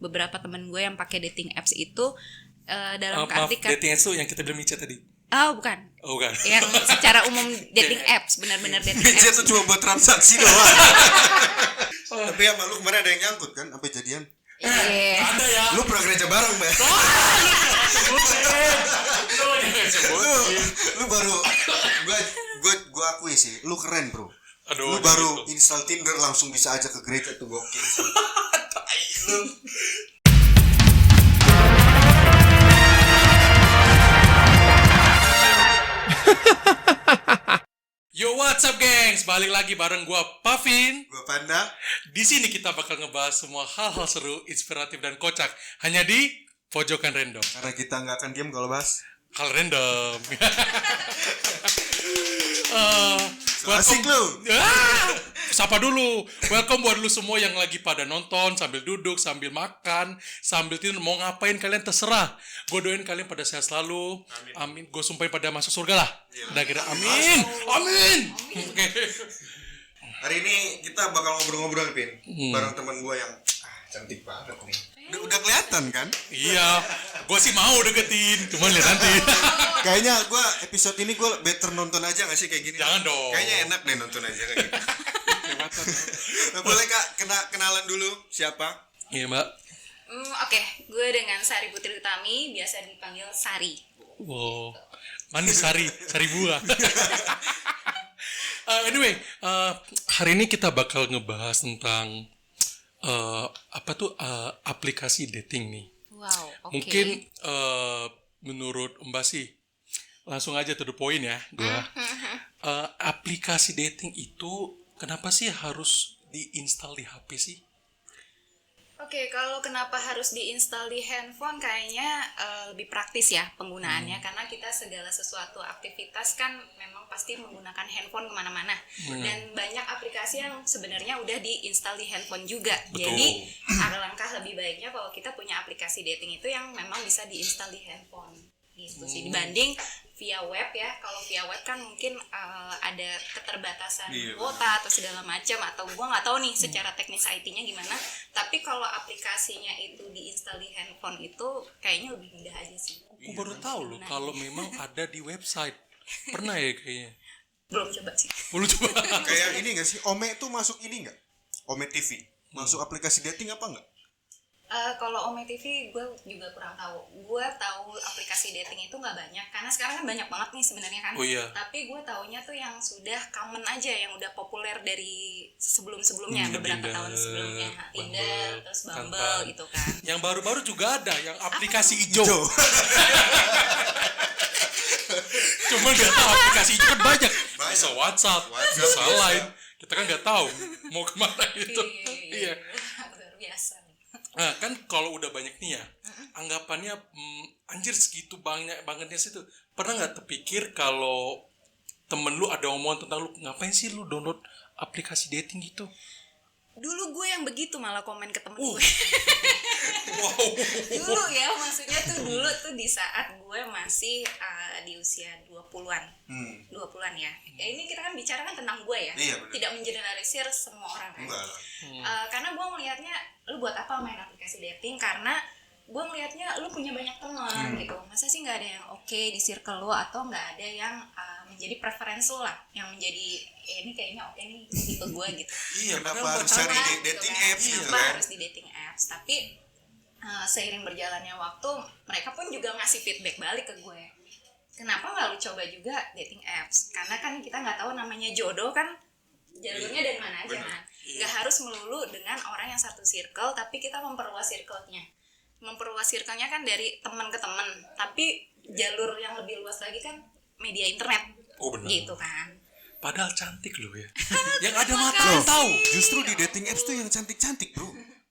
beberapa temen gue yang pakai dating apps itu dalam Maaf, arti dating apps tuh yang kita bilang Mica tadi. Oh bukan. Oh bukan. Yang secara umum dating apps, benar-benar dating Mica apps. tuh cuma buat transaksi doang. Tapi sama lu kemarin ada yang nyangkut kan sampai jadian. Iya. Ada ya. Lu pernah gereja bareng, Mbak? Lu baru gua akui sih, lu keren, Bro. Aduh, Lu baru gitu. install Tinder langsung bisa aja ke gereja tuh gokil sih. Lu Yo, what's up, gengs? Balik lagi bareng gua Pavin. gua Panda. Di sini kita bakal ngebahas semua hal-hal seru, inspiratif dan kocak hanya di Pojokan Random. Karena kita nggak akan diam kalau bahas. Hal random. Asik lu. Sapa dulu. Welcome buat lu semua yang lagi pada nonton sambil duduk, sambil makan, sambil tidur, mau ngapain kalian terserah. Gue doain kalian pada sehat selalu. Amin. Gue sumpahin pada masuk surga lah. Udah kira amin. Amin. Oke. Hari ini kita bakal ngobrol-ngobrol, Pin. Bareng teman gua yang cantik banget nih. Udah kelihatan kan? Iya. Gue sih mau deketin, cuman lihat nanti. Kayaknya gua episode ini gua better nonton aja nggak sih kayak gini? Jangan dong. Kayaknya enak deh nonton aja kayak gitu. Nah, boleh Kak kenalan dulu siapa? Iya, Mbak. Oke, gue dengan Sari Putri Utami, biasa dipanggil Sari. Wow, manis sari buah. Anyway, hari ini kita bakal ngebahas tentang aplikasi dating nih. Wow, oke. Mungkin menurut Mbak sih, langsung aja to the point ya, gua. Aplikasi dating itu kenapa sih harus diinstal di HP sih? Oke, kalau kenapa harus diinstal di handphone kayaknya lebih praktis ya penggunaannya, karena kita segala sesuatu aktivitas kan memang pasti menggunakan handphone kemana-mana. Dan banyak aplikasi yang sebenarnya udah diinstal di handphone juga. Betul. Jadi alangkah lebih baiknya kalau kita punya aplikasi dating itu yang memang bisa diinstal di handphone gitu sih, dibanding via web ya. Kalau via web kan mungkin ada keterbatasan kuota atau segala macam, atau gua nggak tahu nih secara teknis IT-nya gimana. Tapi kalau aplikasinya itu diinstal di handphone itu kayaknya lebih mudah aja sih. Aku baru tahu loh kalau memang ada di website. Pernah ya kayaknya. Belum coba sih. Belum coba. Kayak ini nggak sih? Ome tuh masuk ini nggak? Ome TV masuk aplikasi dating apa nggak? Kalau Ome TV gue juga kurang tahu. Gue tahu aplikasi dating itu nggak banyak, karena sekarang kan banyak banget nih sebenarnya kan. Oh iya. Tapi gue taunya tuh yang sudah common aja, yang udah populer dari sebelum-sebelumnya, beberapa Tinder, tahun sebelumnya. Tinder, Bumble, terus Bumble Tantan. gitu kan. Yang baru-baru juga ada, yang aplikasi hijau. Cuma nggak tahu aplikasi hijau kan banyak. Bisa WhatsApp, bisa lain. Kita kan nggak tahu mau kemana gitu. Iya. Luar biasa. Nah kan kalau udah banyak nih ya, anggapannya anjir segitu bangetnya situ. Pernah nggak terpikir kalau temen lu ada omongan tentang lu, ngapain sih lu download aplikasi dating gitu? Dulu gue yang begitu malah komen ke temen gue. Wow. Dulu ya, maksudnya tuh dulu tuh di saat gue masih di usia 20-an. 20-an ya. Ya ini kita kan bicara kan tentang gue ya. Iya, benar. Tidak mengeneralisir semua orang kan. Enggak lah. Karena gue melihatnya lu buat apa main aplikasi dating, karena gue melihatnya lu punya banyak teman gitu. Masa sih nggak ada yang oke di circle lu, atau nggak ada yang menjadi preference lu lah, yang menjadi ini kayaknya oke nih tipe gue gitu. Iya, Kenapa harus cari di dating apps gitu Kenapa kan? harus di dating apps? Tapi seiring berjalannya waktu, mereka pun juga ngasih feedback balik ke gue. Kenapa nggak lu coba juga dating apps? Karena kan kita nggak tahu namanya jodoh kan jalurnya dari mana aja kan. Nggak harus melulu dengan orang yang satu circle, tapi kita memperluas circle-nya. Memperluas circle-nya kan dari teman ke teman, tapi jalur yang lebih luas lagi kan media internet. Oh benar. Gitu kan. Padahal cantik lu ya. Yang ada mata lu tahu. Justru di dating apps tuh yang cantik-cantik, Bro.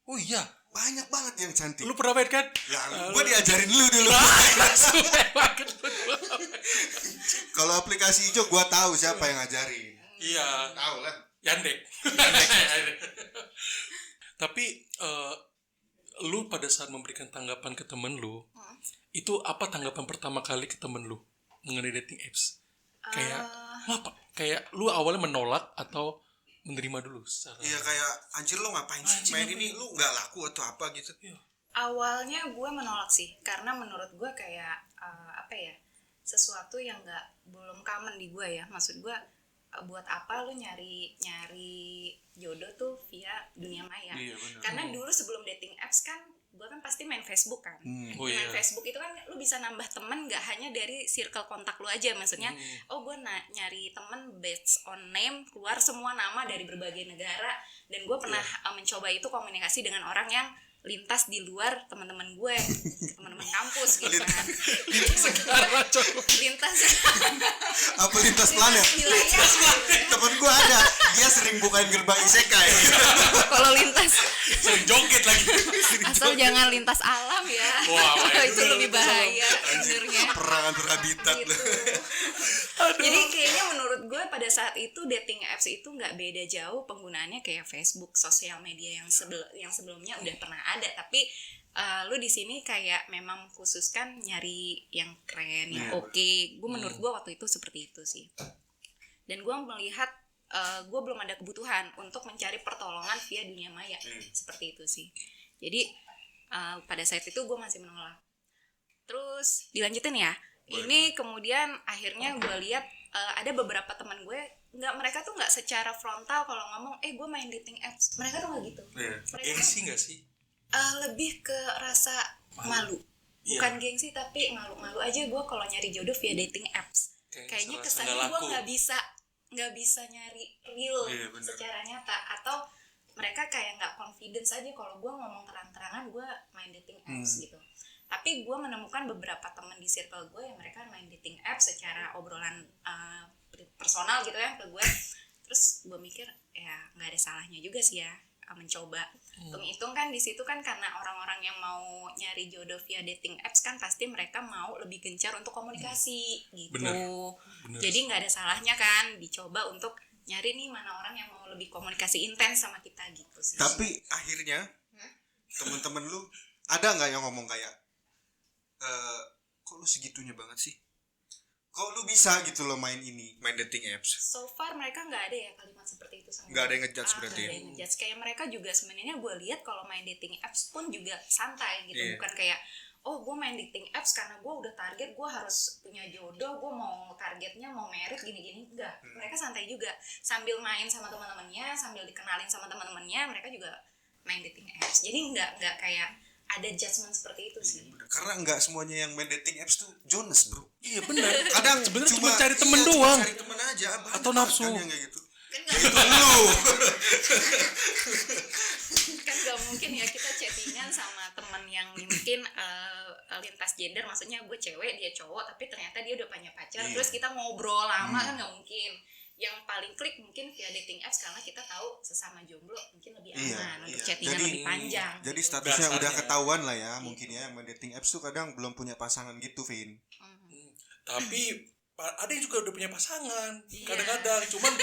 Oh iya. Banyak banget yang cantik. Lu pernah main kan? Ya, gua diajarin lu dulu. Kalau aplikasi hijau gua tahu siapa yang ngajarin. Iya. Tahu lah. Yandek. Tapi lu pada saat memberikan tanggapan ke temen lu, itu apa tanggapan pertama kali ke temen lu mengenai dating apps? Kayak apa? Kayak lu awalnya menolak atau menerima dulu secara? Iya kayak anjir lu ngapain sih main ini, lu nggak laku atau apa gitu. Iya. Awalnya gue menolak sih, karena menurut gue kayak apa ya, sesuatu yang belum common di gue ya. Maksud gue, buat apa lu nyari jodoh tuh via dunia maya? Iya, bener. Karena dulu sebelum dating apps kan, gue kan pasti main Facebook kan. Oh, Main iya. Facebook itu kan lu bisa nambah temen nggak hanya dari circle kontak lu aja, maksudnya oh gue nyari temen based on name, keluar semua nama dari berbagai negara, dan gue pernah mencoba itu komunikasi dengan orang yang lintas di luar teman-teman gue, teman-teman kampus gitu kan. Sekarang coba. Lintas Apa lintas planet? wilayah. Temen gua ada, dia sering bukain gerbang isekai. Kalau lintas Sering joget lagi. asal jangan lintas alam ya. Wah, Itu lebih bahaya sebenarnya. Perang antar habitat. Gitu. Jadi kayaknya menurut gue pada saat itu dating apps itu nggak beda jauh penggunaannya kayak Facebook, sosial media yang sebelumnya udah pernah ada, tapi lu di sini kayak memang khususkan nyari yang keren, yang oke. Gue menurut gue waktu itu seperti itu sih. Dan gue melihat gue belum ada kebutuhan untuk mencari pertolongan via dunia maya, seperti itu sih. Jadi pada saat itu gue masih menolak. Terus dilanjutin ya. Ini kemudian akhirnya gue lihat ada beberapa teman gue, mereka tuh nggak secara frontal kalau ngomong, gue main dating apps. Mereka tuh nggak gitu. Mereka Gengsi nggak sih? lebih ke rasa malu. Bukan gengsi tapi malu-malu aja gue kalau nyari jodoh via dating apps. Kayaknya kesannya gue nggak bisa nyari real secara nyata, atau mereka kayak nggak confidence aja kalau gue ngomong terang-terangan gue main dating apps gitu. Tapi gue menemukan beberapa teman di circle gue yang mereka main dating apps secara obrolan personal gitu ya ke gue. Terus gue mikir ya nggak ada salahnya juga sih ya mencoba. Hitung-hitung kan di situ kan karena orang-orang yang mau nyari jodoh via dating apps kan pasti mereka mau lebih gencar untuk komunikasi gitu. Bener. Jadi nggak ada salahnya kan dicoba untuk nyari nih mana orang yang mau lebih komunikasi intens sama kita gitu sih. Tapi akhirnya temen-temen lu ada nggak yang ngomong kayak kok lu segitunya banget sih? Kok lu bisa gitu loh main dating apps? So far mereka nggak ada ya kalimat seperti itu sama Nggak ada gue. yang ngejudge berarti Nggak ya? ada yang ngejudge. Kayak mereka juga sebenarnya gue lihat kalau main dating apps pun juga santai gitu. Iya. Bukan kayak oh gue main dating apps karena gue udah target gue harus punya jodoh, gue mau targetnya mau merit gini-gini. Enggak, mereka santai juga sambil main sama teman-temannya, sambil dikenalin sama teman-temannya, mereka juga main dating apps. Jadi nggak kayak ada judgement seperti itu sih. Karena nggak semuanya yang main dating apps tuh Jonas bro. Iya benar. Kadang sebenarnya cuma cari temen cuma doang. cari temen aja Atau nafsu. kan yang kayak gitu. Kan Ya itu lu. kan gak mungkin ya kita chattingan sama teman yang mungkin lintas gender, maksudnya gue cewek dia cowok tapi ternyata dia udah punya pacar, terus kita ngobrol lama kan gak mungkin. Yang paling klik mungkin via dating apps karena kita tahu sesama jomblo mungkin lebih aman untuk chattingan lebih panjang. Jadi gitu. statusnya Dasarnya. udah ketahuan lah ya mungkin ya, yang main dating apps tuh kadang belum punya pasangan gitu, Vin. Tapi ada yang juga udah punya pasangan. Iya. Kadang-kadang cuman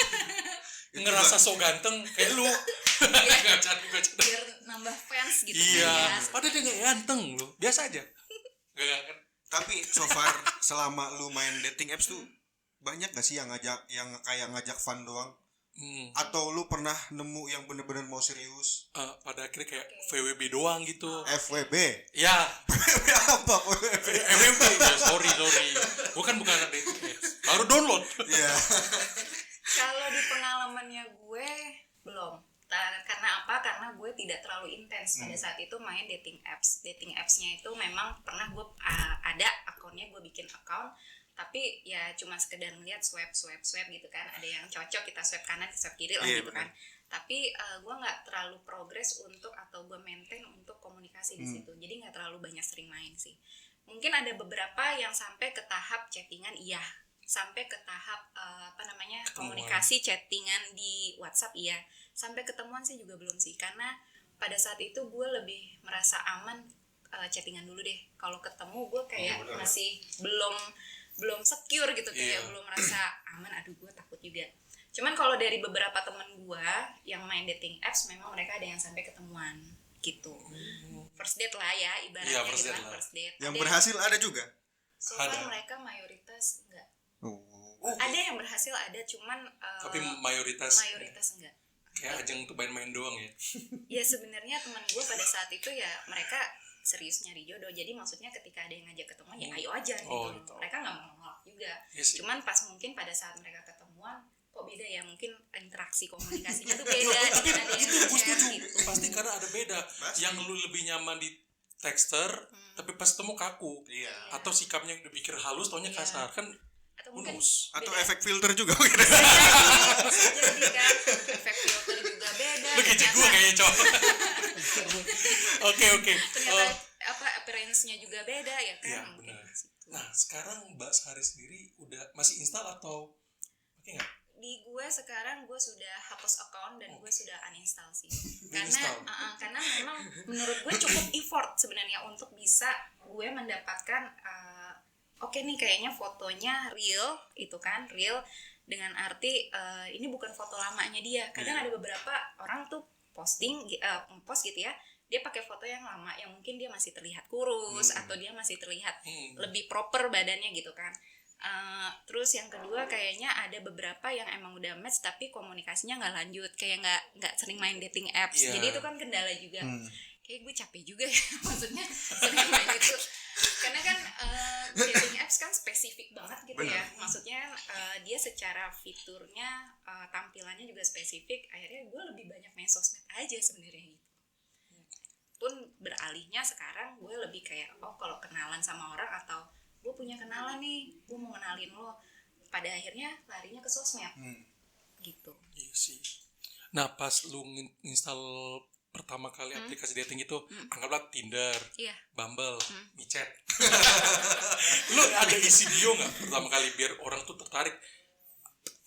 ngerasa so ganteng kayak lu. Gak canda. biar nambah fans gitu Iya. kan ya. Padahal dia gak ganteng loh. Biasa aja. Gak kan. Tapi so far selama lu main dating apps tuh banyak gak sih yang kayak ngajak fun doang? Atau lu pernah nemu yang bener-bener mau serius? Pada akhirnya kayak VWB doang gitu. FWB? Ya. Apa FWB? FWB ya, sorry. Bukan anak dating apps. Baru download. Iya. Kalau di pengalamannya gue belum. Karena apa? Karena gue tidak terlalu intens pada saat itu main dating apps. Dating apps-nya itu memang pernah gue ada akunnya, gue bikin account, tapi ya cuma sekedar ngeliat swipe gitu kan. Ada yang cocok kita swipe kanan, swipe kiri lah gitu kan. Tapi gue nggak terlalu progres atau gue maintain untuk komunikasi di situ. Jadi nggak terlalu banyak sering main sih. Mungkin ada beberapa yang sampai ke tahap chattingan, iya. Sampai ke tahap komunikasi chattingan di WhatsApp, iya. Sampai ketemuan sih juga belum sih, karena pada saat itu gue lebih merasa aman chattingan dulu deh. Kalau ketemu gue kayak masih belum secure gitu, kayak belum merasa aman. Aduh, gue takut juga. Cuman kalau dari beberapa temen gue yang main dating apps, memang mereka ada yang sampai ketemuan gitu. First date lah ya ibaratnya. Iya, first date lah. First date. Yang Ada berhasil ada juga? so far Ada. mereka mayoritas enggak. Oh. Ada yang berhasil, ada, cuman Tapi mayoritas enggak. kayak ajang untuk main-main doang ya. Ya sebenarnya teman gue pada saat itu ya mereka serius nyari jodoh. Jadi maksudnya ketika ada yang ngajak ketemuan ya ayo aja gitu. Oh, gitu. Mereka nggak mau nolak juga. Iya sih. Cuman pas mungkin pada saat mereka ketemuan kok beda ya, mungkin interaksi komunikasinya tuh beda dengan ada yang Itu gue chat setuju. gitu. Pasti karena ada beda. Pasti. Yang lu lebih nyaman di texter, tapi pas ketemu kaku. Iya. Atau sikapnya yang dipikir halus, taunya Iya. kasar kan. Atau mungkin Bonus. Atau beda. efek filter juga Bisa jadi kan, efek filter juga beda. Lu kece gue kayaknya cowok. Oke. Ternyata apa appearance-nya juga beda ya kan. Iya, mungkin benar. di situ. Nah, sekarang Mbak Sari sendiri udah masih install atau pakai nggak? Di gue sekarang gue sudah hapus account dan gue sudah uninstall sih. Uninstall. Karena memang menurut gue cukup effort sebenarnya untuk bisa gue mendapatkan oke nih kayaknya fotonya real itu kan, real dengan arti ini bukan foto lamanya dia. Kadang ada beberapa orang tuh post gitu ya, dia pakai foto yang lama yang mungkin dia masih terlihat kurus atau dia masih terlihat lebih proper badannya gitu kan. Terus yang kedua kayaknya ada beberapa yang emang udah match tapi komunikasinya nggak lanjut, kayak nggak sering main dating apps. Iya. Jadi itu kan kendala juga. Kayak gue capek juga ya, maksudnya sering main itu karena kan dating apps kan spesifik banget gitu ya. Maksudnya dia secara fiturnya tampilannya juga spesifik. Akhirnya gue lebih banyak main sosmed aja sebenarnya gitu. Pun beralihnya sekarang gue lebih kayak kalau kenalan sama orang atau gue punya kenalan nih, gue mau kenalin lo, pada akhirnya larinya ke sosmed gitu. Iya sih. Nah, pas lu install pertama kali aplikasi dating itu, anggaplah Tinder, Iya. Bumble, Micet. Lu ada isi bio nggak pertama kali biar orang tuh tertarik?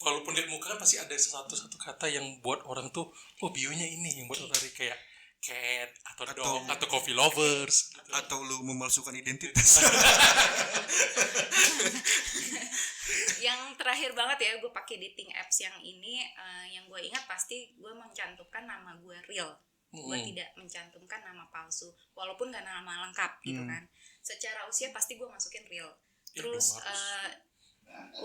Walaupun lihat muka kan pasti ada satu kata yang buat orang tuh, bionya ini yang buat tertarik, kayak cat atau dog atau coffee lovers gitu. Atau lu memalsukan identitas. Yang terakhir banget ya gue pakai dating apps yang ini, yang gue ingat pasti gue mencantumkan nama gue real. Gue tidak mencantumkan nama palsu walaupun gak nama lengkap gitu kan. Secara usia pasti gue masukin real. Terus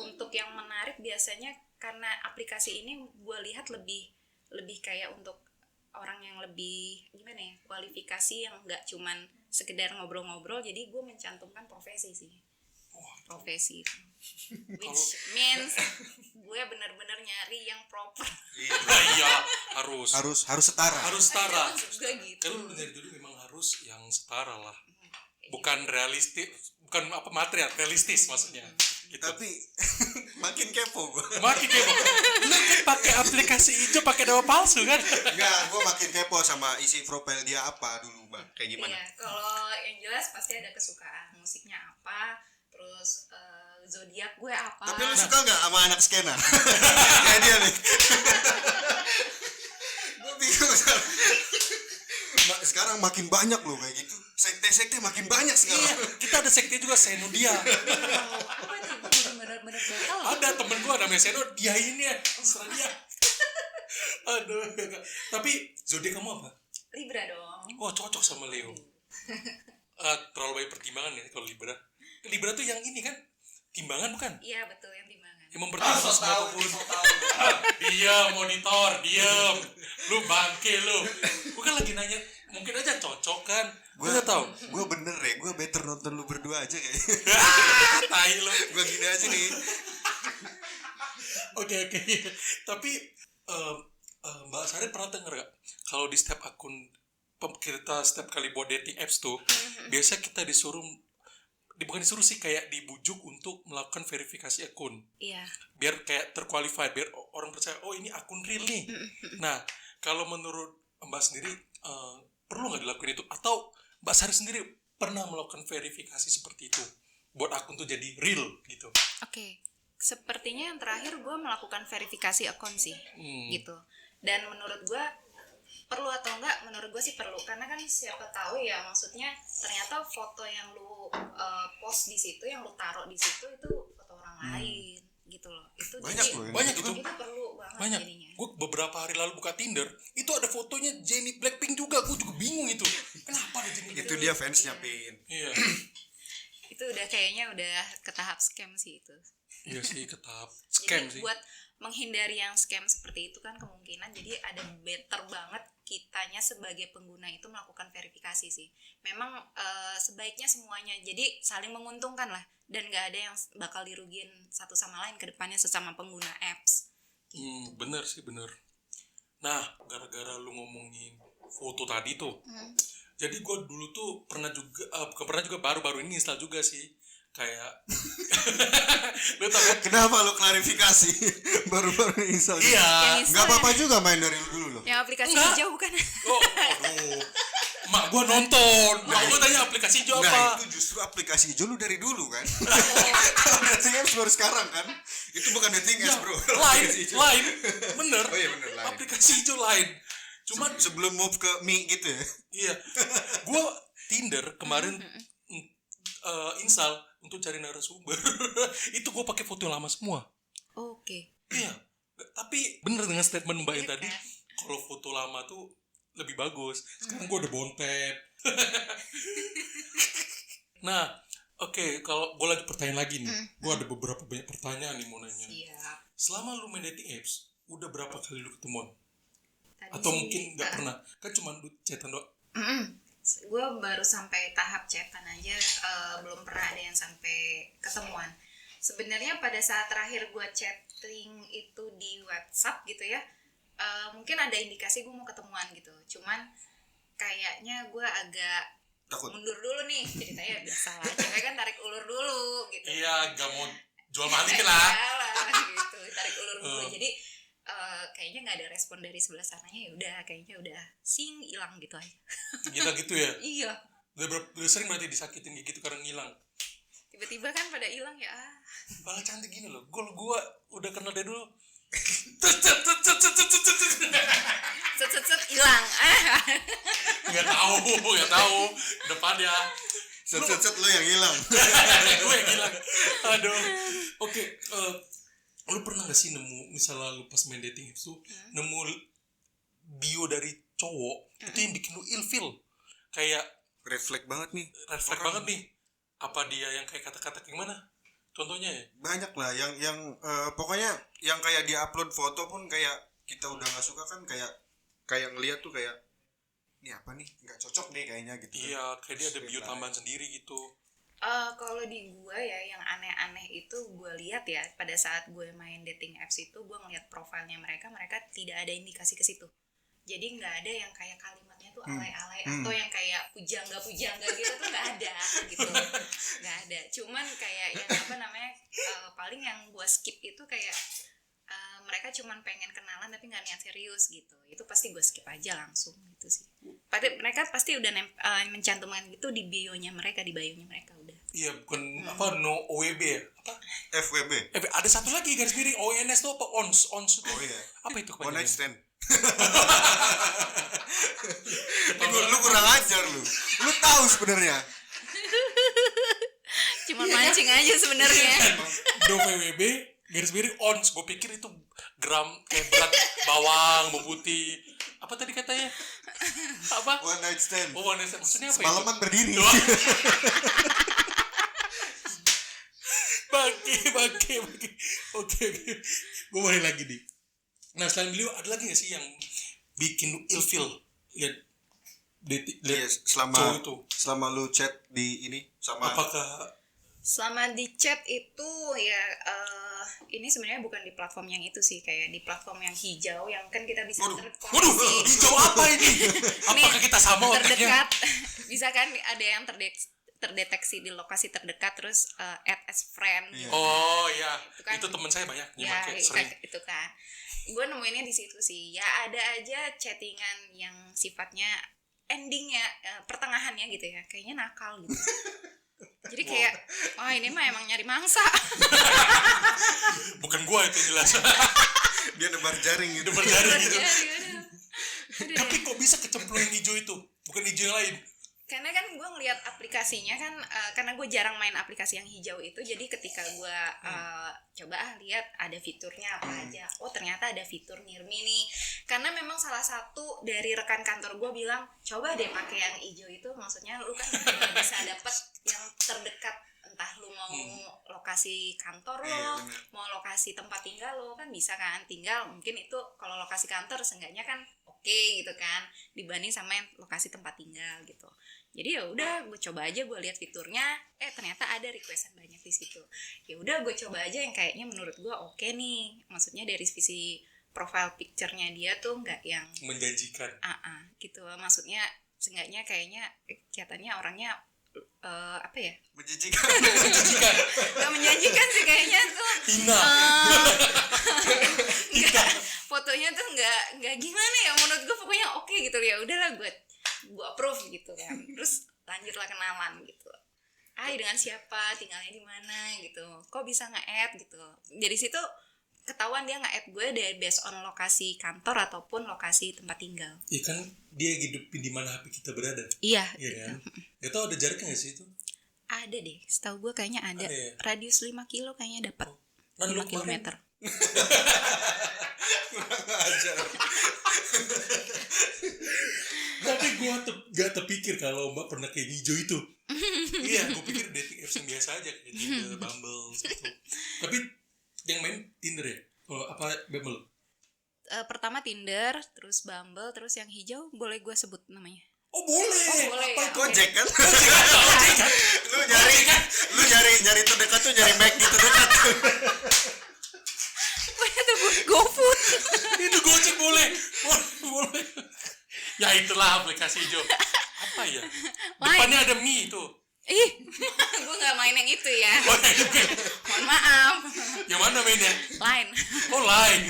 untuk yang menarik biasanya karena aplikasi ini gue lihat lebih kayak untuk orang yang lebih gimana ya, kualifikasi yang nggak cuman sekedar ngobrol-ngobrol. Jadi gue mencantumkan profesi sih. Profesi itu. Which means gue benar-benar nyari yang proper. Iya, harus setara. harus setara. Maksud gue gitu. Kalau dari dulu memang harus yang setara lah. Bukan realistis, bukan material, realistis maksudnya. Gitu. Tapi makin kepo gue. Makin kepo. Lu kan pakai aplikasi hijau pakai nama palsu kan? Enggak, gue makin kepo sama isi profil dia apa dulu, Bang. Kayak gimana? Iya, kalau yang jelas pasti ada kesukaan musiknya apa, terus zodiak gue apa. Tapi lu suka nggak sama anak skena? Kayak dia nih. Gue bingung sekarang makin banyak loh kayak gitu. Sekte makin banyak sekarang. Iya, kita ada sekte juga Senodia. Apa tuh? Gue bener-bener gak tahu. Ada temen gua namanya Seno, dia ini ya, serah dia. Aduh, tapi zodiak kamu apa? Libra dong. Oh, cocok sama Leo. Terlalu banyak pertimbangan ya kalau Libra. Libra tuh yang ini kan, timbangan bukan? Iya betul, yang timbangan. Yang mempertimbangkan semua apapun. Diam, monitor, diam. Lu bangke lu. Gua kan lagi nanya, mungkin aja cocok kan. Gua nggak tahu. Gue bener ya, gue better nonton lu berdua aja kayaknya. Tai lu. Gue gini aja nih. Oke. Tapi Mbak Sari pernah denger gak? Kalau di setiap akun kita setiap kali buat dating apps tuh, biasa kita bukan disuruh sih, kayak dibujuk untuk melakukan verifikasi akun. Iya. Biar kayak terqualified, biar orang percaya ini akun real nih. Nah, kalau menurut Mbak sendiri perlu nggak dilakukan itu? Atau Mbak Sari sendiri pernah melakukan verifikasi seperti itu buat akun tuh jadi real gitu? Oke. Sepertinya yang terakhir gue melakukan verifikasi akun sih, gitu. Dan menurut gue perlu atau enggak? Menurut gue sih perlu, karena kan siapa tahu ya, maksudnya ternyata foto yang lu post di situ, yang lu taruh di situ itu foto orang lain, gitu loh. Itu Banyak jadi, loh yang banyak gitu itu. itu perlu banget Banyak. jadinya. Gue beberapa hari lalu buka Tinder, itu ada fotonya Jennie Blackpink juga. Gue juga bingung itu. Kenapa ada Jennie Itu Blackpink? dia fansnya Pin. Iya. Itu udah kayaknya udah ke tahap scam sih itu. Iya sih, ketap scam Jadi sih. buat menghindari yang scam seperti itu kan kemungkinan, jadi ada better banget kitanya sebagai pengguna itu melakukan verifikasi sih. Memang sebaiknya semuanya jadi saling menguntungkan lah, dan gak ada yang bakal dirugiin satu sama lain ke depannya sesama pengguna apps. Bener sih, bener. Nah, gara-gara lu ngomongin foto tadi tuh, jadi gue dulu tuh pernah juga, bukan pernah juga, baru-baru ini install juga sih, kayak lu tau kan? Kenapa lu klarifikasi? Baru-baru install. Iya. Yang install Nggak apa-apa ya, juga main dari dulu loh. yang aplikasi Enggak. hijau bukan? Oh, aduh. Mak gua nonton. Mak gua tanya aplikasi hijau Nah apa? itu justru aplikasi hijau lu dari dulu kan. Kalau dating apps baru sekarang kan. Itu bukan dating apps bro. Lain, Aplikasi hijau. lain. Bener. Oh iya bener lain. Aplikasi hijau lain. Cuman Sebelum move ke Mi gitu ya. iya. Gua Tinder kemarin install untuk cari narasumber. Itu gua pakai foto yang lama semua. Oke. Iya. Tapi bener dengan statement Mbak yang Iya tadi, kan? kalau foto lama tuh lebih bagus. Sekarang gua udah bontet. Nah, oke, kalau gue lagi pertanyaan lagi nih, gue ada beberapa banyak pertanyaan nih mau nanya. Siap. Selama lu main dating apps, udah berapa kali lu ketemuan? Tadi Atau sih, mungkin nggak pernah? Kan cuma lu chatan doang. gue baru sampai tahap chatan aja, belum pernah ada yang sampai ketemuan. Sebenarnya pada saat terakhir gue chatting itu di WhatsApp gitu ya, mungkin ada indikasi gue mau ketemuan gitu. Cuman kayaknya gue agak Takut. mundur dulu nih, ceritanya biasa lah, cewek kan tarik ulur dulu gitu. Iya, nggak mau jual balik lah. Iyalah, gitu, tarik ulur dulu. Jadi kayaknya nggak ada respon dari sebelah sananya, ya udah kayaknya udah hilang gitu aja. Gila gitu ya. Iya, Udah sering berarti disakitin kayak gitu karena ngilang. tiba-tiba kan pada hilang ya. Malah cantik gini loh. Gue udah kenal dari dulu. Set hilang. Nggak tahu depannya. Set lu yang hilang. Gue yang hilang. Aduh. Oke, lu pernah gak sih nemu, misalnya lu pas main dating itu nemu bio dari cowok itu yang bikin lu ilfeel, kayak Red flag banget nih. red flag Orang. banget nih? Apa dia yang kayak kata-kata gimana? Contohnya ya? Banyak lah yang pokoknya yang kayak dia upload foto pun kayak kita udah nggak suka kan, kayak ngeliat tuh kayak ini apa nih, nggak cocok deh kayaknya gitu kan. Iya, kayak dia ada bio Cerita. tambahan sendiri gitu. Kalau di gue ya yang aneh-aneh itu gue lihat ya pada saat gue main dating apps itu, gue ngeliat profilnya mereka tidak ada indikasi ke situ. Jadi nggak ada yang kayak kalimatnya tuh alay-alay atau yang kayak pujangga gitu tuh nggak ada gitu, nggak ada. Cuman kayak yang apa namanya, paling yang gue skip itu kayak mereka cuman pengen kenalan tapi nggak niat serius gitu. Itu pasti gue skip aja langsung gitu sih. Mereka pasti udah mencantumkan gitu di bio-nya mereka, di bio-nya mereka udah. Iya, bukan apa, no OWB ya? Apa? FWB. Ada satu lagi garis miring ONS tuh apa? ONS itu. Oh iya. Apa itu One night kepanjangannya? stand. Lu kurang ajar lu. Lu tahu sebenarnya. Cuma mancing aja sebenarnya. Do WWB garis miring ons. Gue pikir itu gram kayak berat bawang, bawang putih. Apa tadi katanya? Apa? One night stand. Oh, one night stand. Maksudnya apa itu? Semalaman berdiri. Bangke. Oke. Gue balik lagi nih. Nah, selain beliau ada lagi gak sih yang bikin lu ilfeel? Ya, Iya, cowok itu. selama lu chat di ini sama Apakah Selama di chat itu ya, ini sebenarnya bukan di platform yang itu sih, kayak di platform yang hijau yang kan kita bisa Waduh, terkoneksi. hijau apa ini? Apakah kita sama otaknya? Terdekat, bisa kan ada yang terdeteksi di lokasi terdekat, terus add as friend. Iya. Oh ya, kan- itu teman saya banyak yang Ya pakai sering. itu kan, gue nemuinnya di situ sih. Ya ada aja chattingan yang sifatnya endingnya, pertengahannya gitu ya, kayaknya nakal gitu. Jadi kayak, wah ini mah emang nyari mangsa. Bukan gua itu jelas. dia nebar jaring gitu. Udah berjari gitu. Aduh. Tapi kok bisa kecemplung yang hijau itu? Bukan hijau yang lain. Karena kan gue ngeliat aplikasinya kan, karena gue jarang main aplikasi yang hijau itu, jadi ketika gue coba lihat ada fiturnya apa aja, oh ternyata ada fitur near me nih. Karena memang salah satu dari rekan kantor gue bilang, coba deh pakai yang hijau itu, maksudnya lu kan bisa dapet yang terdekat, entah lu mau lokasi lokasi kantor Iya, lo, bener. mau lokasi tempat tinggal lo, kan bisa kan, tinggal mungkin itu kalau lokasi kantor seenggaknya kan oke gitu kan, dibanding sama yang lokasi tempat tinggal gitu. Jadi ya udah gue coba aja, gue lihat fiturnya, ternyata ada requestan banyak di situ. Ya udah gue coba aja yang kayaknya menurut gue oke nih, maksudnya dari sisi profile picture-nya dia tuh nggak yang Menjanjikan. gitu, maksudnya seenggaknya kayaknya kelihatannya orangnya apa ya, Menjijikan. nggak menjanjikan sih kayaknya tuh. Hina. Nggak, fotonya tuh nggak gimana ya, menurut gue pokoknya oke gitu. Ya udahlah, gue approve gitu kan. Terus lanjutlah kenalan gitu, dengan siapa, tinggalnya di mana gitu, kok bisa nge-add gitu. Dari situ ketahuan dia nge-add gue dari based on lokasi kantor ataupun lokasi tempat tinggal. Ya kan dia hidupin di mana HP kita berada. Iya, Iya kan? Gak tau ada jaraknya gak sih itu? ada deh, setahu gue kayaknya ada. Ada ya? Radius 5 kilo kayaknya dapat. Nah, 5 lu kemarin- kilometer. Ajar. Tapi gue gak terpikir kalau Mbak pernah kayak hijau itu. Iya, gue pikir dating apps yang biasa aja kayak Tinder, Bumble, gitu. Tapi yang main Tinder ya? Oh, apa Bumble? Pertama Tinder, terus Bumble, terus yang hijau boleh gue sebut namanya? Oh boleh. Oh, boleh Apa ya? itu? Gojek kan? Lu nyari terdekat tuh, nyari Mac gitu terdekat. Pokoknya tuh GoFood. Itu Gojek boleh. Boleh. Ya itulah aplikasi hijau. Apa ya? Depannya ada mie itu. Ih, gue gak main yang itu ya. Oh, yang itu. Mohon maaf. Yang mana mainnya? Lain. Oh lain.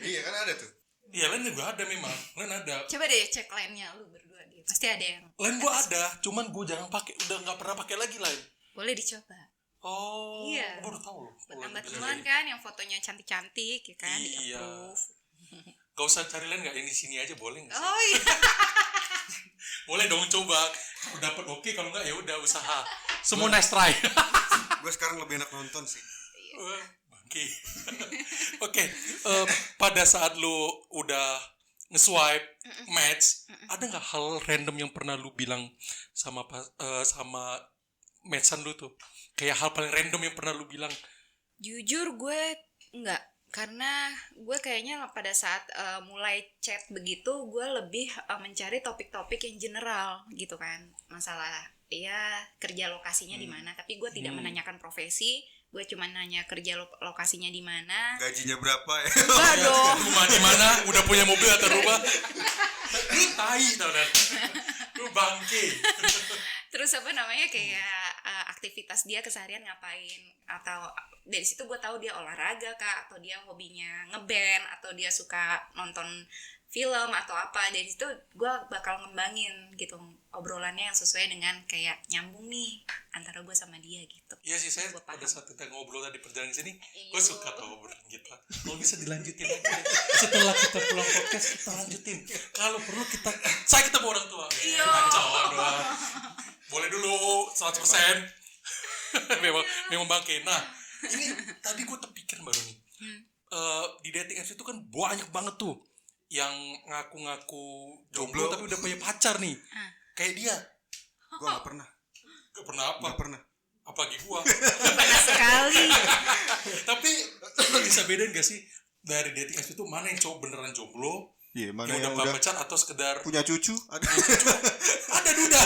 Iya kan ada tuh. Iya lain juga ada memang. Lain ada. Coba deh cek lainnya lu berdua deh. Pasti ada yang. Lain gua ada, cuman gua jarang pakai. Udah nggak pernah pakai lagi lain. Boleh dicoba. Oh, Iya. gua udah tahu loh. Buat Oh, nambah bener teman lagi. kan, yang fotonya cantik-cantik ya kan, Iya. di-approve. Gak usah cari lain nggak? Yang di sini aja boleh nggak sih? Oh iya. Boleh dong coba. Dapat oke, kalau nggak ya udah usaha. Semua nice try. Gue sekarang lebih enak nonton sih. Bangke. Oke, pada saat lu udah nge-swipe match, ada nggak hal random yang pernah lu bilang sama sama matchan lu tuh? Kayak hal paling random yang pernah lu bilang? Jujur gue enggak, karena gue kayaknya pada saat mulai chat begitu gue lebih mencari topik-topik yang general gitu kan, masalah ya kerja lokasinya di mana, tapi gue tidak menanyakan profesi, gue cuma nanya kerja lokasinya di mana. Gajinya berapa ya? Enggak dong. Rumah di mana? Udah punya mobil atau rumah? Lu tai tau kan? Lu bangke. Terus apa namanya, kayak aktivitas dia keseharian ngapain, atau dari situ gue tahu dia olahraga kah, atau dia hobinya ngeband, atau dia suka nonton film atau apa. Dari situ gue bakal ngembangin gitu obrolannya yang sesuai dengan kayak nyambung nih antara gue sama dia gitu. Iya sih, saya Gua paham. pada saat kita ngobrol tadi perjalanan sini, Iya. gue suka tuh obrolan kita. Kalau bisa dilanjutin aja deh. Setelah kita pulang podcast, kita lanjutin. Kalau perlu saya ketemu orang tua. Iya. Kacau, aduh. Boleh dulu 100%. memang bangke. Nah, ini tadi gue terpikir baru nih. Di dating apps itu kan banyak banget tuh yang ngaku-ngaku jomblo Jomblo. tapi udah punya pacar nih. Kayak dia. Gue gak pernah. Gak pernah apa? Gak pernah. Apalagi gua. Panas sekali. Tapi bisa bedain gak sih dari dating apps itu mana yang cowok beneran jomblo, Iya, mana yang yang udah udah pacar atau sekedar punya cucu? Ada. ada duda.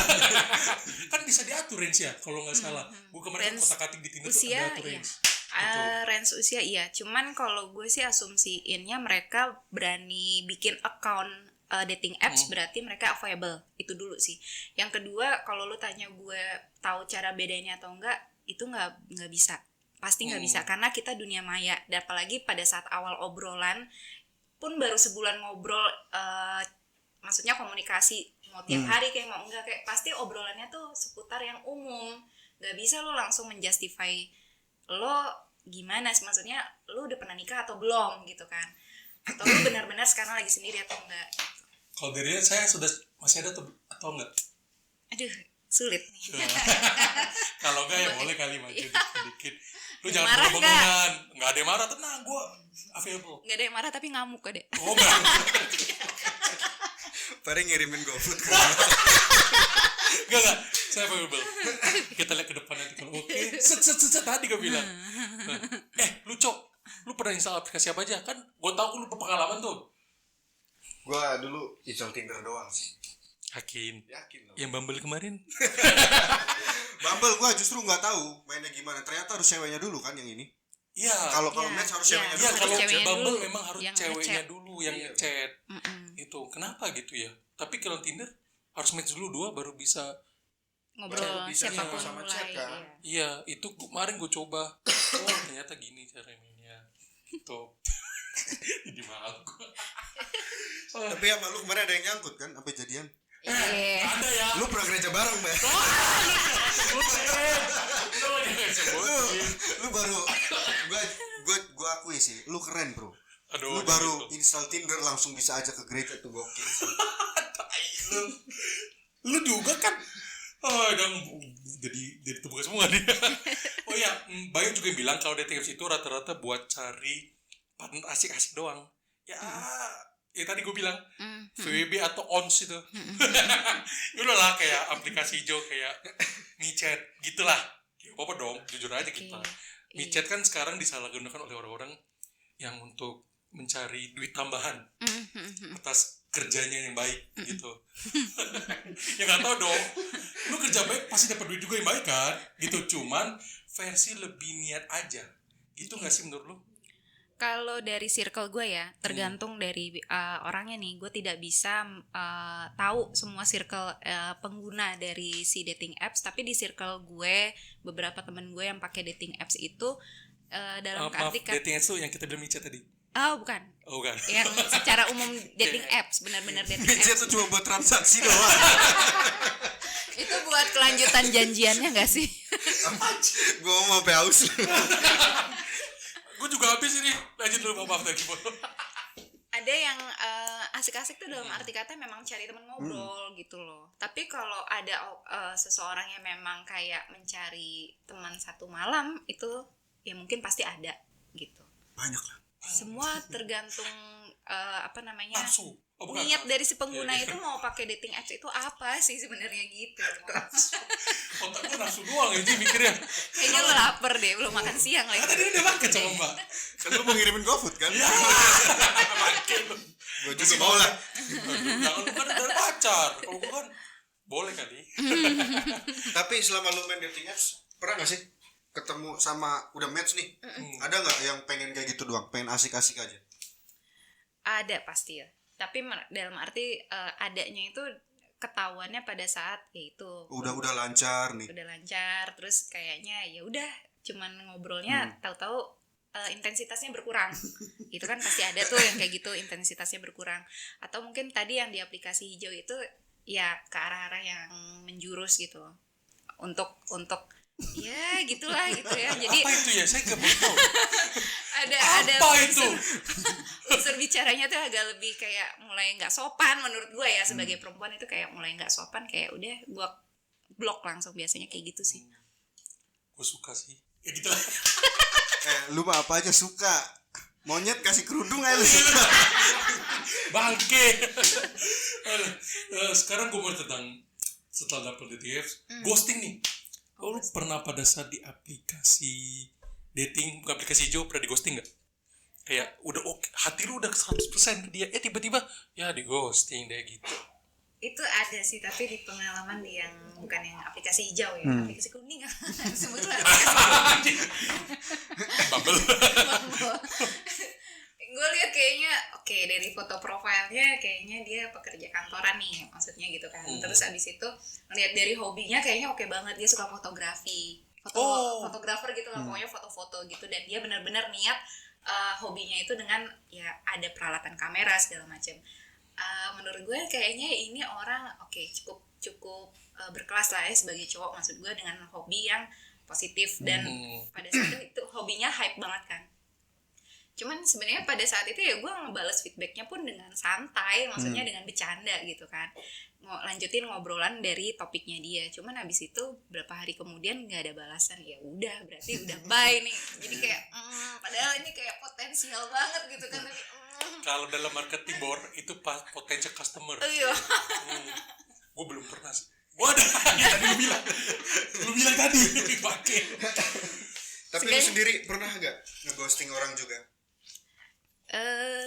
Kan bisa diatur range ya kalau nggak salah. Gua kemarin Range kotak-katik di Tinder tuh usia, ada atur iya. range. Gitu. Range usia iya, cuman kalau gue sih asumsiinnya mereka berani bikin account dating apps, berarti mereka available. Itu dulu sih. Yang kedua, kalau lu tanya gue tahu cara bedainnya atau enggak, itu nggak bisa, pasti nggak bisa, karena kita dunia maya. Dan apalagi pada saat awal obrolan pun baru sebulan ngobrol, maksudnya komunikasi mau tiap hari kayak mau enggak, kayak pasti obrolannya tuh seputar yang umum. Nggak bisa lo langsung menjustify lo gimana sih, maksudnya lo udah pernah nikah atau belum gitu kan, atau lo benar-benar sekarang lagi sendiri atau enggak. Kalau dari saya sudah masih ada atau enggak? Aduh, sulit nih. Kalau enggak ya boleh kali maju dikit. Lu jangan Marah berlebihan. Enggak ada yang marah, tenang, gua available. Nggak ada yang marah tapi ngamuk adek. Oh enggak. Paling ngirimin GoFood ke Enggak. Saya available. Kita lihat ke depan nanti kalau oke. Set tadi gue bilang. Lu Cok, lu pernah install aplikasi apa aja? Kan gue tahu lu berpengalaman tuh. Gua dulu install Tinder doang sih. Yakin Yakin loh. yang Bumble kemarin? Bumble gua justru nggak tahu mainnya gimana. Ternyata harus ceweknya dulu kan yang ini. Iya. Kalau Iya, match harus iya. ceweknya Iya, dulu. kalau ceweknya Bumble dulu, memang harus yang ceweknya ngechat. dulu yang Iya. ngechat. Mm-mm. Itu kenapa gitu ya? Tapi kalau Tinder harus match dulu 2 baru bisa. Ngobrol Baru bisa siapapun sama-sama mulai. chat, kan? Iya. Iya, itu kemarin gue coba. Oh, ternyata gini cara mainnya. Itu. Jadi malu. Tapi sama lu kemarin ada yang nyangkut kan sampai jadian. Iya. Ada ya. Lu pernah gereja bareng, Mbak? Lu baru gua akui sih, lu keren, Bro. Aduh, Lu baru gitu. install Tinder langsung bisa aja ke gereja tuh gokil sih. Lu juga kan. Oh, dan jadi terbuka semua nih. Oh ya, Bayu juga bilang kalau dating apps itu rata-rata buat cari partner asik-asik doang. Ya, ya tadi gue bilang VWB atau ONS itu. Udah lah kayak aplikasi hijau kayak micet gitulah. Ya apa dong, jujur aja kita. Micet kan sekarang disalahgunakan oleh orang-orang yang untuk mencari duit tambahan atas kerjanya yang baik gitu. Ya nggak tahu dong, lu kerja baik pasti dapat duit juga yang baik kan gitu, cuman versi lebih niat aja gitu nggak sih menurut lu? Kalau dari circle gue ya, tergantung dari orangnya nih. Gue tidak bisa tahu semua circle pengguna dari si dating apps. Tapi di circle gue, beberapa temen gue yang pakai dating apps itu dalam Maaf, arti dating apps tuh yang kita bilang micet tadi. oh bukan, Oh kan? yang secara umum dating apps, benar-benar dating Gereja apps. tuh cuma buat transaksi doang. Itu buat kelanjutan janjiannya nggak sih? Gua mau sampai haus. Gue juga habis ini, lanjut dulu maaf tadi. Ada yang asik-asik tuh dalam arti kata memang cari teman ngobrol gitu loh. Tapi kalau ada seseorang yang memang kayak mencari teman satu malam itu ya mungkin pasti ada gitu. Banyak lah. Semua tergantung apa namanya Nafsu. Oh, bukan. niat dari si pengguna itu mau pakai dating apps itu apa sih sebenarnya gitu. Otak gue nafsu doang aja mikirnya. Kayaknya lo lapar deh, belum makan siang Kan lagi. tadi udah makan sama Mbak. Kan lu mau ngirimin GoFood kan? Makin lu. Gua juga mau lah. Jangan lu kan dari pacar. Kalau gue kan boleh kali. Tapi selama lu main dating apps, pernah gak sih ketemu sama udah match nih? Ada nggak yang pengen kayak gitu doang? Pengen asik-asik aja? Ada pasti ya. Tapi dalam arti adanya itu ketahuannya pada saat yaitu Udah lancar nih. udah lancar, terus kayaknya ya udah cuman ngobrolnya tahu-tahu intensitasnya berkurang. Itu kan pasti ada tuh yang kayak gitu, intensitasnya berkurang. Atau mungkin tadi yang di aplikasi hijau itu ya ke arah-arah yang menjurus gitu. Untuk ya gitulah gitu ya. Jadi Apa itu ya? Saya nggak tahu. ada Apa itu? unsur bicaranya tuh agak lebih kayak mulai nggak sopan menurut gue ya, sebagai perempuan itu kayak mulai nggak sopan, kayak udah gue blok langsung biasanya kayak gitu sih. Gue suka sih. Ya gitu lah. Lu mah apa aja suka. Monyet kasih kerudung aja lu suka. Bangke. Sekarang gue mau tentang setelah dapet dating apps, ghosting nih. Lu pernah pada saat di aplikasi dating, bukan aplikasi hijau, pernah di ghosting nggak? Kayak udah oke, hati lu udah 100% ke dia, tiba-tiba ya di ghosting deh gitu. Itu ada sih, tapi di pengalaman di yang bukan yang aplikasi hijau ya, aplikasi kuning. Sebetulnya Bumble. gue lihat kayaknya oke, dari foto profilnya kayaknya dia pekerja kantoran nih, maksudnya gitu kan. Terus abis itu ngeliat dari hobinya kayaknya oke banget, dia suka fotografi, fotografer gitu lah, pokoknya foto-foto gitu. Dan dia benar-benar niat hobinya itu dengan ya ada peralatan kamera segala macam. Menurut gue kayaknya ini orang oke, cukup berkelas lah ya sebagai cowok, maksud gue, dengan hobi yang positif. Dan pada saat itu hobinya hype banget kan. Cuman sebenarnya pada saat itu ya gue ngebales feedbacknya pun dengan santai, maksudnya dengan bercanda gitu kan, lanjutin ngobrolan dari topiknya dia. Cuman habis itu berapa hari kemudian nggak ada balasan, ya udah berarti udah bye nih. Jadi kayak padahal ini kayak potensial banget gitu kan, tapi Kalau dalam marketing bor itu potensi customer. iya. Gue belum pernah sih. Gua ada. Ya, tadi lu bilang tadi pakai. Tapi lu sendiri pernah gak ngeghosting orang juga?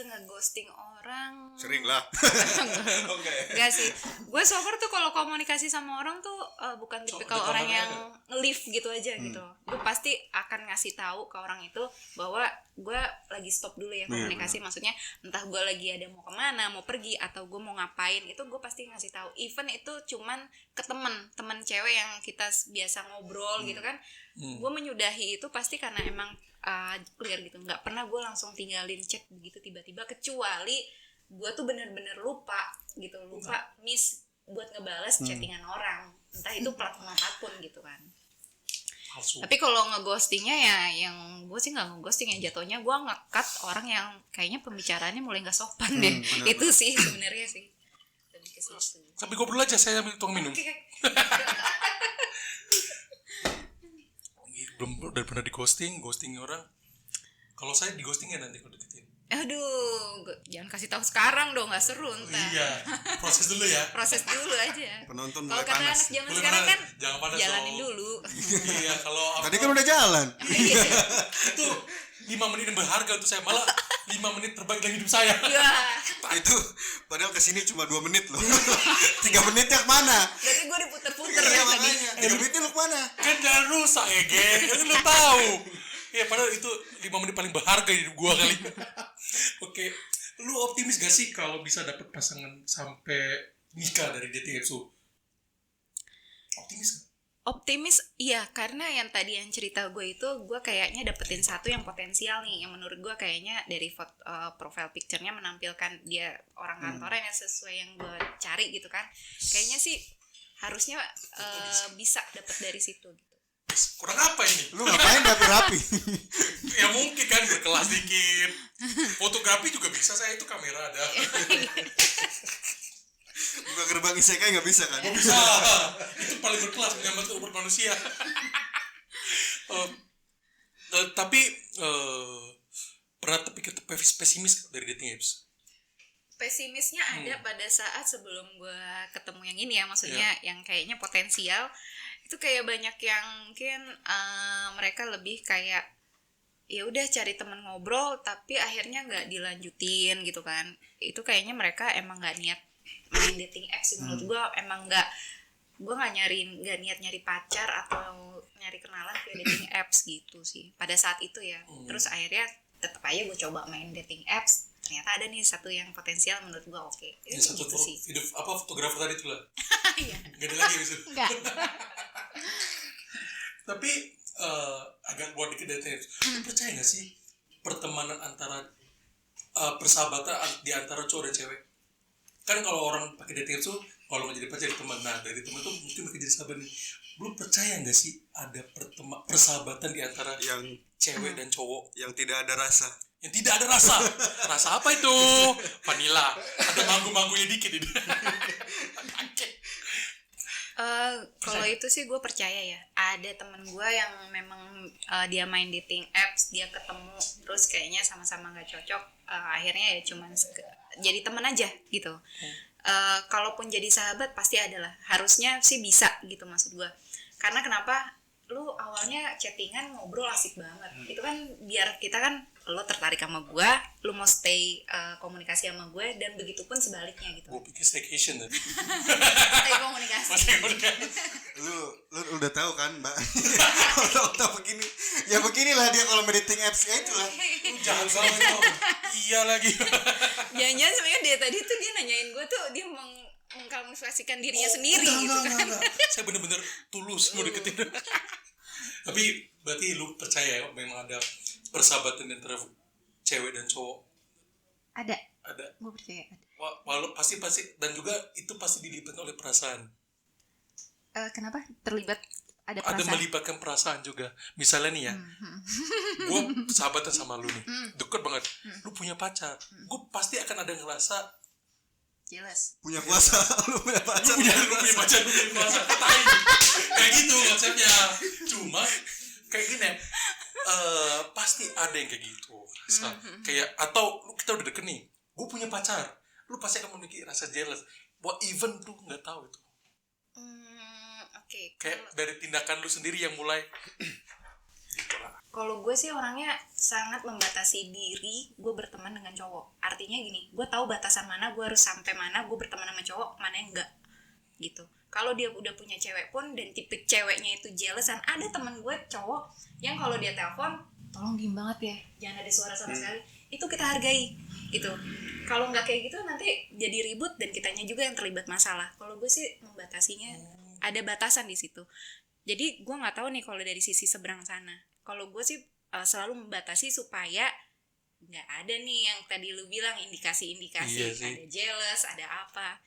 Ngeghosting orang Sering lah. Oh, enggak ya? enggak sih, gue so far tuh kalau komunikasi sama orang tuh bukan tipikal orang yang nge-leave gitu aja gitu. Gue pasti akan ngasih tahu ke orang itu bahwa gue lagi stop dulu ya komunikasi. Maksudnya entah gue lagi ada mau kemana, mau pergi atau gue mau ngapain, itu gue pasti ngasih tahu. Even itu cuman ke temen cewek yang kita biasa ngobrol gitu kan. Gue menyudahi itu pasti karena emang clear gitu. Nggak pernah gue langsung tinggalin chat begitu tiba-tiba, kecuali gue tuh bener-bener lupa miss buat ngebales chattingan orang, entah itu platform apapun gitu kan. Palsu. Tapi kalau ngeghostingnya ya, yang gue sih nggak ngeghosting ya, jatuhnya gue nge-cut orang yang kayaknya pembicaraannya mulai nggak sopan deh. Itu sih sebenarnya sih lebih ke situ. Sampai ngobrol aja, saya ambil tuang minum. Oke. Belum udah pernah di ghosting orang. Kalau saya di ghosting ya nanti kalau deketin. Aduh, jangan kasih tahu sekarang dong, nggak seru ntar. Iya, proses dulu ya. Proses dulu aja. Penonton Kalau mulai kata panas. anak zaman Boleh sekarang panas. kan Jangan panas jalanin dong. dulu. Iya, kalau Tadi kan udah jalan. itu 5 menit yang berharga untuk saya, malah 5 menit terbaik dalam hidup saya. Iya. Itu padahal kesini cuma 2 menit loh. 3 menitnya kemana? Berarti gue diputer-puter Iya ya tadi. makanya 3 menitnya lu kemana? Kan jangan rusak ya, geng. Kan lu tahu. Ya padahal itu 5 menit paling berharga di hidup gua kali. Oke, lu optimis gak sih kalau bisa dapet pasangan sampai nikah dari dating apps lu? Optimis gak? Optimis, iya, karena yang tadi yang cerita gue itu, gue kayaknya dapetin satu yang potensial nih, yang menurut gue kayaknya dari profile picture-nya menampilkan dia orang kantoran yang sesuai yang gue cari gitu kan. Kayaknya sih harusnya bisa dapet dari situ gitu. Kurang apa ini? Lu ngapain rapi-rapi? Ya mungkin kan berkelas dikit. Fotografi juga bisa, saya itu kamera ada. Buka gerbang isekai nggak bisa kan? Bisa. Itu paling berkelas menyambut umat manusia. Tapi pernah terpikir pesimis dari dating apps? Pesimisnya ada pada saat sebelum gue ketemu yang ini ya, maksudnya yang kayaknya potensial. Itu kayak banyak yang mungkin mereka lebih kayak ya udah cari temen ngobrol tapi akhirnya nggak dilanjutin gitu kan. Itu kayaknya mereka emang nggak niat main dating apps sih menurut gue. Emang gue nggak niat nyari pacar atau nyari kenalan via dating apps gitu sih pada saat itu ya. Terus akhirnya tetap aja gue coba main dating apps, ternyata ada nih satu yang potensial menurut gue oke. Yang satu Gitu sih. video fotografer tadi itu lah. Iya. Gak ada lagi besok. Enggak. Tapi agak buat dikit dari tips. Lu percaya gak sih pertemanan antara persahabatan di antara cowok dan cewek? Kan kalau orang pakai dating apps tuh kalau mau jadi pacar jadi teman. Nah dari teman tuh mungkin mereka jadi sahabat nih. Lu percaya gak sih ada persahabatan di antara Yang cewek dan cowok yang tidak ada rasa. yang tidak ada rasa? Rasa apa itu? Vanilla. Ada manggu-manggunya dikit ini. Kalau itu sih gue percaya ya. Ada temen gue yang memang dia main dating apps, dia ketemu terus kayaknya sama-sama nggak cocok, akhirnya ya cuman jadi temen aja gitu. Kalaupun jadi sahabat pasti adalah harusnya sih bisa gitu maksud gue. Karena kenapa? Lu awalnya chattingan ngobrol asik banget. Itu kan biar kita kan lo tertarik sama gue, lu mau stay komunikasi sama gue, dan begitu pun sebaliknya gitu. Gue pikir staycation tadi. Stay komunikasi. Lu udah tahu kan mbak? Otak begini ya beginilah dia kalau main dating apps ya itulah. Jangan salah itu. Iya lagi. Jangan-jangan sebenarnya dia tadi tuh dia nanyain gue tuh dia mengkalkulasikan dirinya sendiri gitu kan. Saya bener-bener tulus mau deketin. Tapi berarti lu percaya ya memang ada persahabatan antara cewek dan cowok? Ada. Ada. Gue percaya ada. Walau pasti dan juga itu pasti dilibatkan oleh perasaan. Kenapa terlibat ada Ada perasaan? melibatkan perasaan juga. Misalnya nih ya, gue sahabatan sama lu nih, deket banget. Lu punya pacar, gue pasti akan ada ngerasa Jelas. Punya kuasa. Lu punya pacar. lu punya pacar, lu punya kuasa. Katain. Kayak gitu konsepnya. Cuma kayak gini, pasti ada yang kayak gitu. Rasa kayak atau kita udah deket nih, gue punya pacar, lu pasti akan memiliki rasa jealous. Even lu nggak tahu itu. Oke, Kayak dari tindakan lu sendiri yang mulai gitu lah. kalau gue sih orangnya sangat membatasi diri gue berteman dengan cowok. Artinya gini, gue tahu batasan mana gue harus sampai mana gue berteman sama cowok, mana yang enggak gitu. Kalau dia udah punya cewek pun dan tipe ceweknya itu jealousan, ada teman gue cowok yang kalau dia telepon, tolong diem banget ya, jangan ada suara sama sekali. Itu kita hargai gitu. Kalau nggak kayak gitu nanti jadi ribut dan kitanya juga yang terlibat masalah. Kalau gue sih membatasinya ada batasan di situ. Jadi gue nggak tahu nih kalau dari sisi seberang sana. Kalau gue sih selalu membatasi supaya nggak ada nih yang tadi lu bilang indikasi-indikasi, Iya sih. ada jealous, ada apa.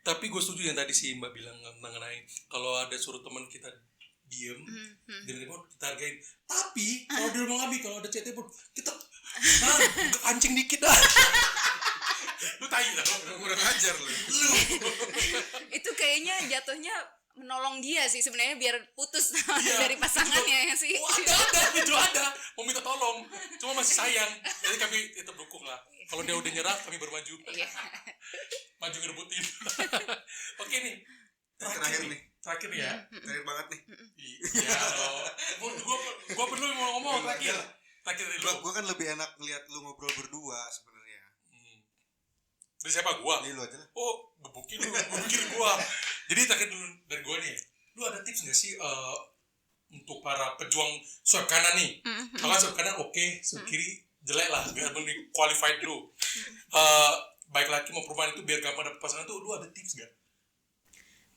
Tapi gue setuju yang tadi si Mbak bilang mengenai kalau ada suruh teman kita diem, dia telepon kita hargain. Tapi kalau dia mau ngambil, kalau ada chat telepon kita kancing dikit dah. Lu tai dah, kurang ajar lu. Itu kayaknya jatuhnya menolong dia sih sebenarnya biar putus Iya. dari pasangannya ya sih. Oh, ada mau minta tolong, cuma masih sayang, jadi kami tetap dukung lah. Kalau dia udah nyerah, kami bermaju, Iya. maju ngerebutin. Oke nih, Terakhir nih. terakhir ya. Terakhir banget nih. Iya loh. Gua perlu mau ngomong terakhir. Terakhir dari lu. Gua kan lebih enak ngeliat lu ngobrol berdua sebenarnya. Dari siapa gua? Ini lu aja lah. Oh, gebukin gua. Jadi terakhir dulu dari gua nih. Lu ada tips nggak sih untuk para pejuang swipe kanan nih? Kalau swipe kanan oke, swipe kiri jelek lah, biar lebih qualified dulu. Baik laki mau perempuan itu biar gampang dapet pasangan tuh, lu ada tips nggak?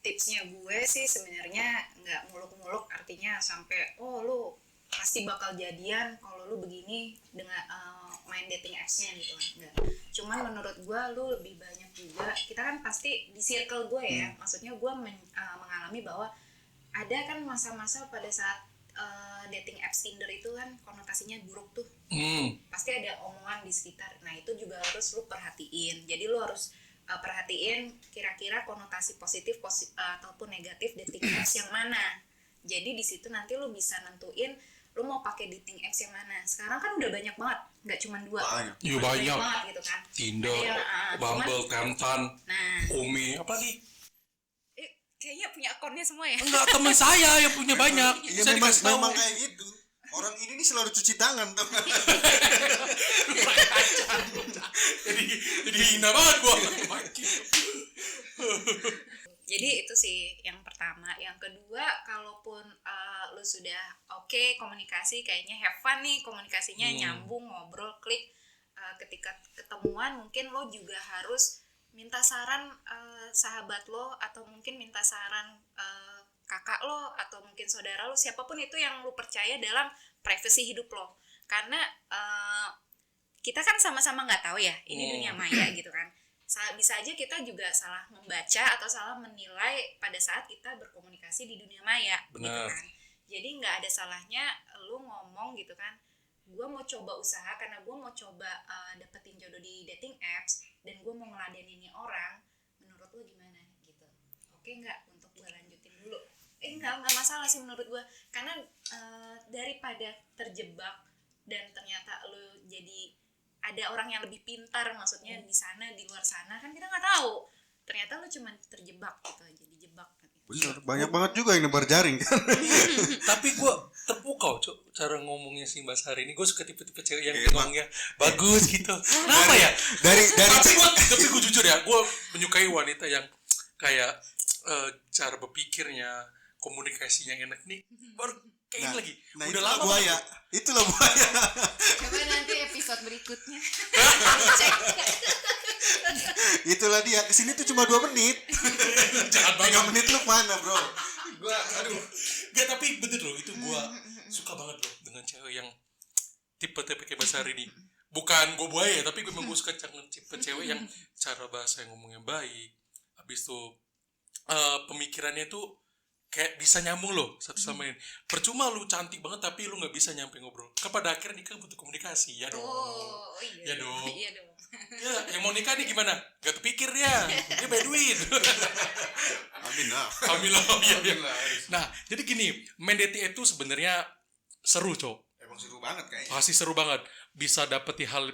Tipsnya gue sih sebenarnya nggak muluk-muluk, artinya sampai oh lu pasti bakal jadian kalau lu begini dengan main dating apps-nya gitu kan. Enggak. Cuman menurut gue lu lebih banyak juga, kita kan pasti di circle gue ya, maksudnya gue mengalami bahwa ada kan masa-masa pada saat dating apps Tinder itu kan konotasinya buruk tuh, pasti ada omongan di sekitar. Nah itu juga harus lu perhatiin, jadi lu harus perhatiin kira-kira konotasi positif ataupun negatif dating apps yang mana. Jadi di situ nanti lu bisa nentuin lu mau pakai dating apps yang mana. Sekarang kan udah banyak banget, nggak cuma 2. Iya banyak. banget gitu kan. Tinder, Ada yang, Bumble, cuman- Tantan, Nah, Umi, apa lagi? kayaknya punya akunnya semua ya. Enggak, teman saya yang punya banyak. Iya Saya memang, dikasih tahu. memang kayak gitu. Orang ini nih selalu cuci tangan teman. jadi hina banget gua. Jadi itu sih yang pertama. Yang kedua, kalaupun lu sudah oke komunikasi, kayaknya have fun nih komunikasinya, nyambung, ngobrol, klik. Ketika ketemuan mungkin lo juga harus minta saran sahabat lo, atau mungkin minta saran kakak lo, atau mungkin saudara lo, siapapun itu yang lo percaya dalam privasi hidup lo. Karena kita kan sama-sama nggak tahu ya, ini dunia maya gitu kan. Bisa aja kita juga salah membaca atau salah menilai pada saat kita berkomunikasi di dunia maya. Gitu Benar. kan. Jadi nggak ada salahnya lu ngomong gitu kan, gue mau coba usaha karena gue mau coba dapetin jodoh di dating apps, dan gue mau ngeladenin orang, menurut lu gimana gitu, oke nggak untuk gue lanjutin dulu? Nggak masalah sih menurut gue, karena daripada terjebak dan ternyata lu jadi ada orang yang lebih pintar, maksudnya di sana, di luar sana kan kita nggak tahu, ternyata lu cuma terjebak gitu, jadi jebak gitu. Bener, banyak banget juga yang nebar jaring kan. Tapi gue terpukau cok cara ngomongnya si Mbak Sari ini. Gue suka tipe-tipe cewek yang Iya, ngomongnya bagus gitu. Kenapa ya? Dari Tapi gue jujur ya, gue menyukai wanita yang kayak cara berpikirnya, komunikasinya yang enak nih. Baru kayak ini lagi. Nah, Udah itulah lama buaya. Itulah buaya. Coba nanti episode berikutnya. Itulah dia. Kesini tuh cuma 2 menit. Jangan 3 menit lu mana, bro? Gua aduh. Gak, tapi bener loh, itu gue suka banget loh dengan cewek yang tipe-tipe kayak Mbak Sari nih. Bukan gue buaya, tapi gue suka tipe cewek yang cara bahasa yang ngomongnya baik. Habis itu pemikirannya tuh kayak bisa nyambung loh satu sama lain. Percuma lu cantik banget tapi lu nggak bisa nyampe ngobrol. Kan pada akhirnya nikah butuh komunikasi, ya dong. Oh iya. Ya dong. Iya dong. Ya, yang mau nikah nih gimana? Gak terpikir dia. Dia Bedouin. Amin lah. Alhamdulillah. Iya, iya. Amin lah. Nah, jadi gini, main dating itu sebenarnya seru, Cok. Emang seru banget kayaknya. Pasti seru banget. Bisa dapetin hal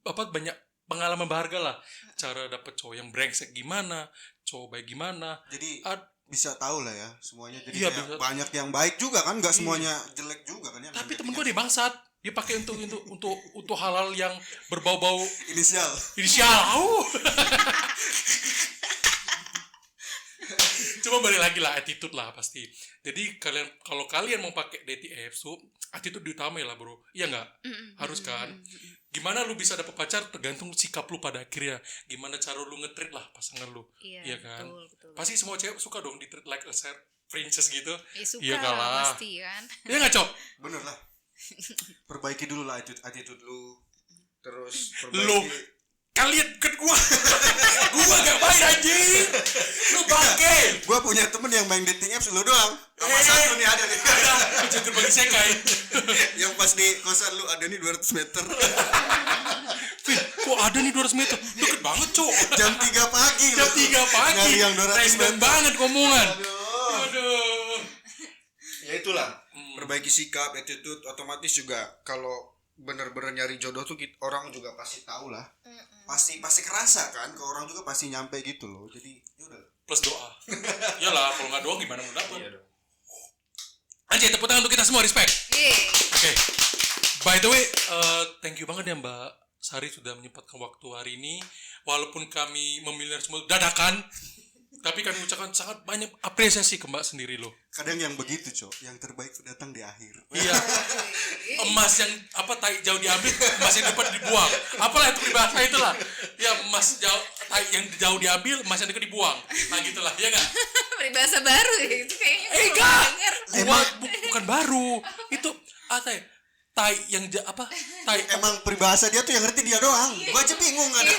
banyak pengalaman berharga lah. Cara dapet cowok yang brengsek gimana, cowok baik gimana. Jadi bisa tahu lah ya semuanya. Jadi Iya, kayak bisa. banyak yang baik juga kan, nggak semuanya jelek juga kan ya. Tapi temen gue dia bangsat. Dia pakai untuk hal-hal yang berbau-bau inisial. inisial. Coba balik lagi lah, attitude lah pasti. Jadi kalau kalian mau pakai dating apps tuh attitude diutamain lah bro. Iya nggak? Harus kan? Gimana lu bisa dapet pacar tergantung sikap lu pada akhirnya. Gimana cara lu nge-treat lah pasangan lu. Iya kan? betul. Pasti semua cewek suka dong di treat like a princess gitu. Suka Iya lah, kalah. pasti kan. Iya nggak Cok? Bener lah. Perbaiki dulu lah attitude lu. Terus Lu kalian kan gua gak main anjing. Lu bangke. Gua punya temen yang main dating apps lu doang. Sama satu nih ada nih. Jangan bagi sekai. Yang pas di kosan lu ada nih 200 meter. Vin, kok ada nih 200 meter? Deket banget Cok. Jam 3 pagi Jam 3 pagi. Nyari yang 200 Random meter. banget ngomongan. Aduh. Ya itulah. Perbaiki sikap, attitude, otomatis juga kalau bener-bener nyari jodoh tuh orang juga pasti tahu lah. Pasti kerasa kan, ke orang juga pasti nyampe gitu loh. Jadi yaudah. Plus doa. Iyalah, kalau nggak doa gimana mau dapet? Iya dong. Anjay, tepuk tangan untuk kita semua, respect. Yeay. Oke. By the way, thank you banget ya Mbak Sari sudah menyempatkan waktu hari ini. Walaupun kami memilih semua dadakan, tapi kami ucapkan sangat banyak apresiasi ke Mbak sendiri loh. Kadang yang begitu, Cok. Yang terbaik datang di akhir. Iya. Emas yang tai jauh diambil, emas yang depan dibuang. Apalah itu peribahasa itulah. Ya emas jauh tai yang jauh diambil, emas yang dekat dibuang. Nah gitulah, ya enggak? Peribahasa baru ya itu kayaknya. Enggak. Emang Bukan baru. Itu tai yang tai emang peribahasa dia tuh yang ngerti dia doang. Gua aja bingung ada.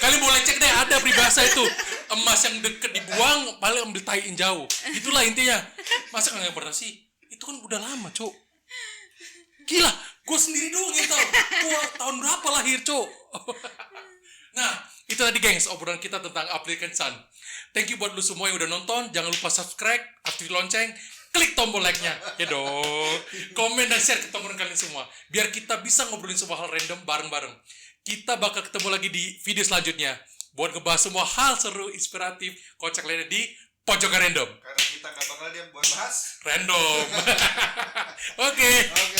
kalian boleh cek deh, ada peribahasa itu. Emas yang deket dibuang, paling ambil tai yang jauh. Itulah intinya. Masa nggak pernah sih? Itu kan udah lama, Cok. Gila, gue sendiri doang yang tahu. Gue tahun berapa lahir, Cok? Nah, itu tadi gengs obrolan kita tentang African Sun. Thank you buat lu semua yang udah nonton. Jangan lupa subscribe, aktifin lonceng, klik tombol like-nya. Ya dong. Komen dan share ke teman kalian semua. Biar kita bisa ngobrolin semua hal random bareng-bareng. Kita bakal ketemu lagi di video selanjutnya. Buat ngebahas semua hal seru, inspiratif, kocak lainnya di Pojokan Random. Karena kita gak bakal diam buat bahas. Random. Oke. Oke.